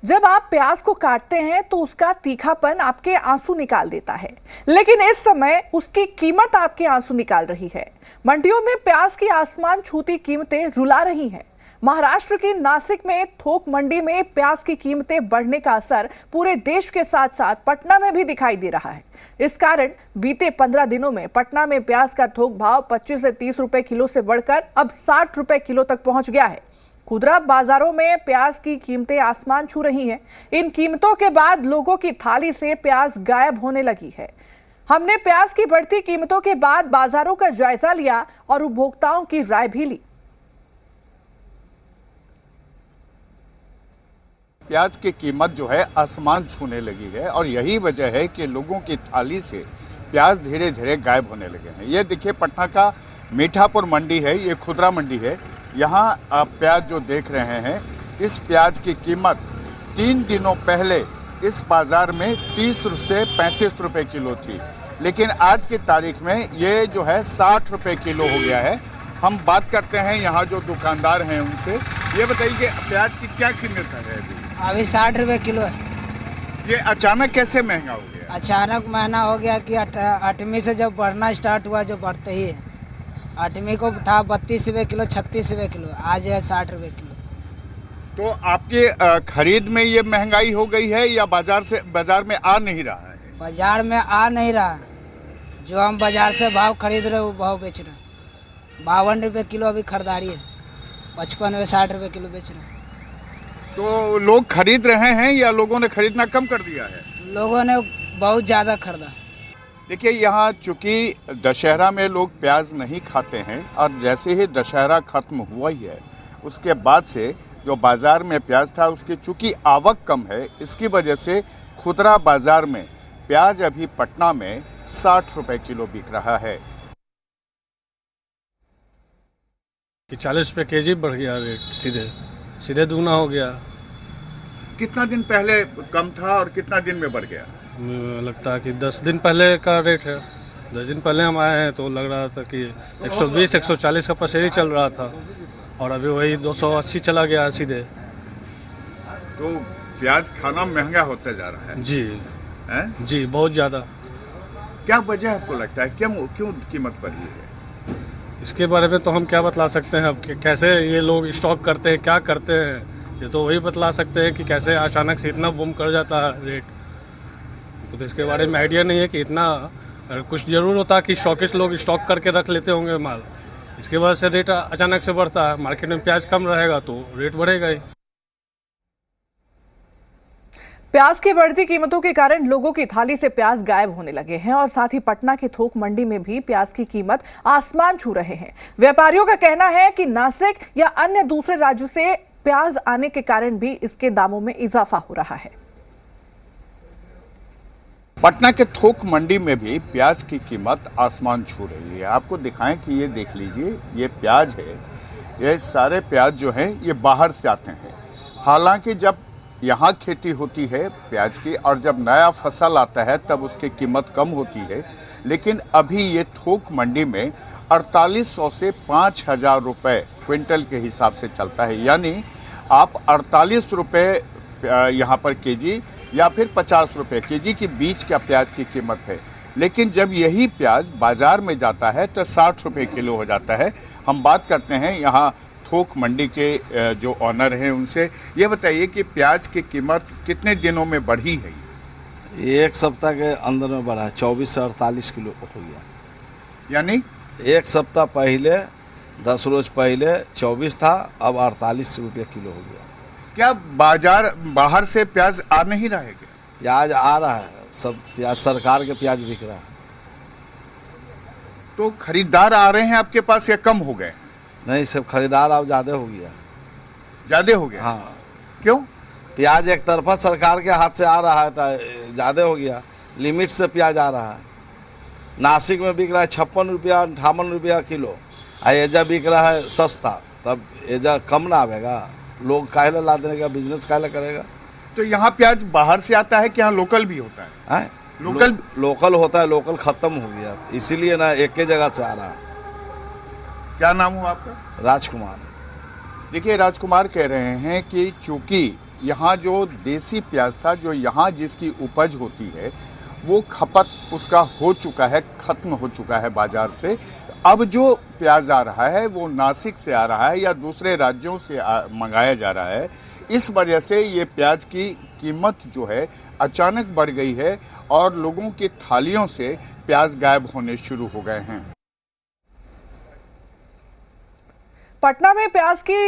जब आप प्याज को काटते हैं तो उसका तीखापन आपके आंसू निकाल देता है, लेकिन इस समय उसकी कीमत आपके आंसू निकाल रही है। मंडियों में प्याज की आसमान छूती कीमतें रुला रही हैं। महाराष्ट्र की नासिक में थोक मंडी में प्याज की कीमतें बढ़ने का असर पूरे देश के साथ साथ पटना में भी दिखाई दे रहा है। इस कारण बीते 15 दिनों में पटना में प्याज का थोक भाव 25 से 30 रुपए किलो से बढ़कर अब 60 रुपए किलो तक पहुंच गया है। खुदरा बाजारों में प्याज की कीमतें आसमान छू रही हैं। इन कीमतों के बाद लोगों की थाली से प्याज गायब होने लगी है। हमने प्याज की बढ़ती कीमतों के बाद बाजारों का जायजा लिया और उपभोक्ताओं की राय भी ली। प्याज की कीमत जो है आसमान छूने लगी है और यही वजह है कि लोगों की थाली से प्याज धीरे धीरे गायब होने लगे हैं। ये देखिए, पटना का मीठापुर मंडी है, ये खुदरा मंडी है। यहाँ आप प्याज जो देख रहे हैं, इस प्याज की कीमत 3 दिनों पहले इस बाज़ार में 30 से 35 रुपए किलो थी, लेकिन आज की तारीख में ये जो है 60 रुपए किलो हो गया है। हम बात करते हैं यहाँ जो दुकानदार हैं उनसे। ये बताइए कि प्याज की क्या कीमत है? अभी 60 रुपए किलो है। ये अचानक कैसे महंगा हो गया? अचानक महंगा हो गया कि 8वीं से जब बढ़ना स्टार्ट हुआ, जो बढ़ते ही है। 8वीं को था 32 रुपए किलो, 36 रुपए किलो, आज है 60 रुपए किलो। तो आपके खरीद में ये महंगाई हो गई है या बाजार में आ नहीं रहा है? बाजार में आ नहीं रहा। जो हम बाजार से भाव खरीद रहे वो भाव बेच रहे हैं। 52 रुपए किलो अभी खरीदारी है, 55 में 60 रुपए किलो बेच रहे हैं। तो लोग खरीद रहे हैं या लोगों ने खरीदना कम कर दिया है? लोगों ने बहुत ज़्यादा खरीदा। देखिए, यहाँ चूंकि दशहरा में लोग प्याज नहीं खाते हैं और जैसे ही दशहरा खत्म हुआ ही है, उसके बाद से जो बाज़ार में प्याज था उसकी चूंकि आवक कम है, इसकी वजह से खुदरा बाज़ार में प्याज अभी पटना में 60 रुपए किलो बिक रहा है। कि 40 रुपये केजी बढ़ गया रेट, सीधे दुगना हो गया। कितना दिन पहले कम था और कितना दिन में बढ़ गया? लगता है कि 10 दिन पहले का रेट है। 10 दिन पहले हम आए हैं तो लग रहा था कि 120-140 का पसेरी चल रहा था और अभी वही 280 चला गया सीधे। तो प्याज खाना महंगा होता जा रहा है। जी है? जी, बहुत ज़्यादा। क्या वजह आपको लगता है, क्यों कीमत बढ़ी है? इसके बारे में तो हम क्या बतला सकते हैं अब, कैसे ये लोग स्टॉक करते हैं, क्या करते हैं, ये तो वही बतला सकते हैं कि कैसे अचानक से इतना बूम कर जाता है रेट। तो इसके बारे में आइडिया नहीं है कि इतना कुछ जरूर होता कि स्टॉकिस्ट लोग स्टॉक करके रख लेते होंगे माल, इसके वजह से रेट अचानक से बढ़ता है। मार्केट में प्याज कम रहेगा तो रेट बढ़ेगा ही। प्याज की बढ़ती कीमतों के कारण लोगों की थाली से प्याज गायब होने लगे हैं और साथ ही पटना की थोक मंडी में भी प्याज की कीमत आसमान छू रहे हैं। व्यापारियों का कहना है कि नासिक या अन्य दूसरे राज्यों से प्याज आने के कारण भी इसके दामों में इजाफा हो रहा है। पटना के थोक मंडी में भी प्याज की कीमत आसमान छू रही है। आपको दिखाएं कि ये देख लीजिए, ये प्याज है। ये सारे प्याज जो हैं ये बाहर से आते हैं। हालांकि जब यहाँ खेती होती है प्याज की और जब नया फसल आता है तब उसकी कीमत कम होती है, लेकिन अभी ये थोक मंडी में 4800 से 5000 रुपये क्विंटल के हिसाब से चलता है। यानी आप 48 रुपये यहाँ पर केजी या फिर 50 रुपये केजी के बीच का प्याज की कीमत है, लेकिन जब यही प्याज बाज़ार में जाता है तो 60 रुपये किलो हो जाता है। हम बात करते हैं यहाँ थोक मंडी के जो ऑनर हैं उनसे। ये बताइए कि प्याज की कीमत कितने दिनों में बढ़ी है? एक सप्ताह के अंदर में बढ़ा, 24 से 48 किलो हो गया। यानी एक सप्ताह पहले 10 रोज पहले 24 था, अब 48 रुपये किलो हो गया। क्या बाहर से प्याज आ नहीं रहा है? प्याज आ रहा है, सब प्याज सरकार के प्याज बिक रहा है। तो खरीदार आ रहे हैं आपके पास या कम हो गए? नहीं, सब खरीदार अब ज़्यादा हो गया। ज़्यादा हो गया? हाँ। क्यों? प्याज एक तरफा सरकार के हाथ से आ रहा है तो ज़्यादा हो गया। लिमिट से प्याज आ रहा है। नासिक में बिक रहा है 56 रुपया 58 रुपया किलो, एजा बिक रहा है सस्ता, तब एजा कम ना आवेगा। लोग काहे ला देने का, बिजनेस काहे करेगा? तो यहाँ प्याज बाहर से आता है कि यहाँ लोकल भी होता है? लोकल होता है, लोकल ख़त्म हो गया, इसीलिए ना एक ही जगह से आ रहा है। क्या नाम हुआ आपका? राजकुमार। देखिए, राजकुमार कह रहे हैं कि चूंकि यहाँ जो देसी प्याज था, जो यहाँ जिसकी उपज होती है, वो खपत उसका हो चुका है, ख़त्म हो चुका है बाज़ार से। अब जो प्याज आ रहा है वो नासिक से आ रहा है या दूसरे राज्यों से मंगाया जा रहा है। इस वजह से ये प्याज की कीमत जो है अचानक बढ़ गई है और लोगों की थालियों से प्याज गायब होने शुरू हो गए हैं। पटना में प्याज की